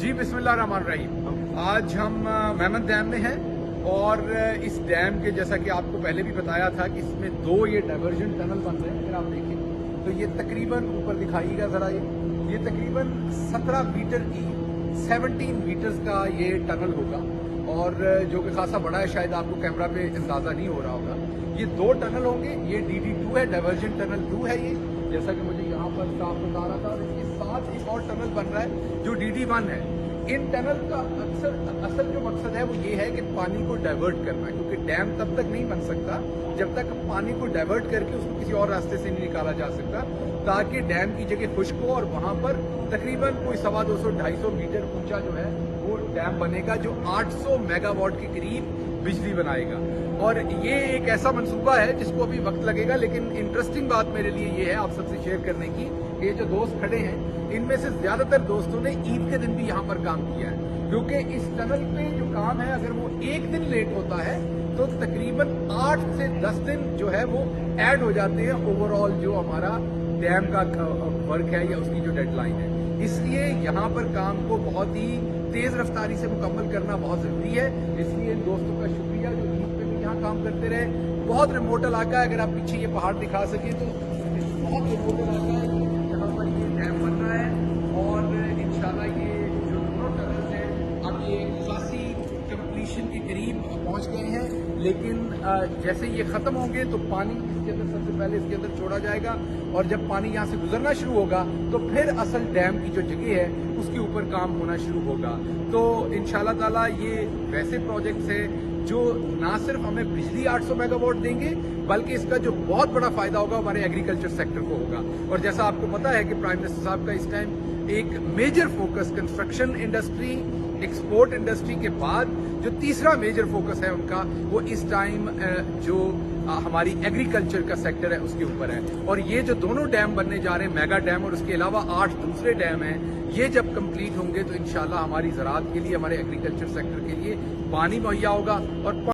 जी बिस्मिल्लाहिर्रहमानिर्रहीम। आज हम मेमन डैम में हैं और इस डैम के जैसा कि आपको पहले भी बताया था कि इसमें दो ये डाइवर्जन टनल बन रहे हैं। अगर आप देखें तो ये तकरीबन ऊपर दिखाइएगा ज़रा, ये तकरीबन 17 मीटर की 17 मीटर्स का ये टनल होगा और जो कि खासा बड़ा है, शायद आपको कैमरा पे अंदाज़ा नहीं हो रहा होगा। ये दो टनल होंगे, ये DD2 है, डाइवर्जन टनल 2 है ये, जैसा कि मुझे यहाँ पर साफ बता रहा था। और इसके साथ एक और टनल बन रहा है जो DD1 है। इन टनल का असल जो मकसद है वो ये है कि पानी को डाइवर्ट करना, क्योंकि डैम तब तक नहीं बन सकता जब तक पानी को डाइवर्ट करके उसको किसी और रास्ते से नहीं निकाला जा सकता, ताकि डैम की जगह खुश्क हो और वहां पर तकरीबन कोई 250-250 मीटर ऊंचा जो है वो डैम बनेगा, जो 800 मेगावाट के करीब बिजली बनाएगा। और ये एक ऐसा मंसूबा है जिसको अभी वक्त लगेगा, लेकिन इंटरेस्टिंग बात मेरे लिए ये है आप सबसे शेयर करने की, ये जो दोस्त खड़े हैं इनमें से ज्यादातर दोस्तों ने ईद के दिन भी यहाँ पर काम किया है, क्योंकि इस टनल पे जो काम है अगर वो एक दिन लेट होता है तो तकरीबन 8 से 10 दिन जो है वो ऐड हो जाते हैं ओवरऑल जो हमारा डैम का वर्क है या उसकी जो डेडलाइन है। इसलिए यहाँ पर काम को बहुत ही तेज रफ्तारी से मुकम्मल करना बहुत जरूरी है। इसलिए इन दोस्तों का शुक्रिया जो ईद पे भी यहाँ काम करते रहे। बहुत रिमोट इलाका है, अगर आप पीछे ये पहाड़ दिखा सके तो बहुत रिमोट इलाका है जहाँ पर ये डैम बन रहा है। और इंशाल्लाह ये जो दोनों टनल्स हैं अब ये खासी कंप्लीशन के करीब पहुंच गए हैं, लेकिन जैसे ये खत्म होंगे तो पानी इसके अंदर सबसे पहले इसके अंदर छोड़ा जाएगा और जब पानी यहाँ से गुजरना शुरू होगा तो फिर असल डैम की जो जगह है उसके ऊपर काम होना शुरू होगा। तो इंशाल्लाह ताला ये वैसे प्रोजेक्ट्स है जो ना सिर्फ हमें बिजली 800 मेगावाट देंगे, बल्कि इसका जो बहुत बड़ा फायदा होगा हमारे एग्रीकल्चर सेक्टर को होगा। और जैसा आपको पता है कि प्राइम मिनिस्टर साहब का इस टाइम एक major focus construction industry, export industry के बाद जो तीसरा मेजर फोकस है उनका, वो इस टाइम जो हमारी एग्रीकल्चर का सेक्टर है उसके ऊपर है। और ये जो दोनों डैम बनने जा रहे हैं, मेगा डैम और उसके अलावा 8 दूसरे डैम हैं, ये जब कंप्लीट होंगे तो इंशाल्लाह हमारी ज़राअत के लिए, हमारे एग्रीकल्चर सेक्टर के लिए पानी मुहैया होगा। और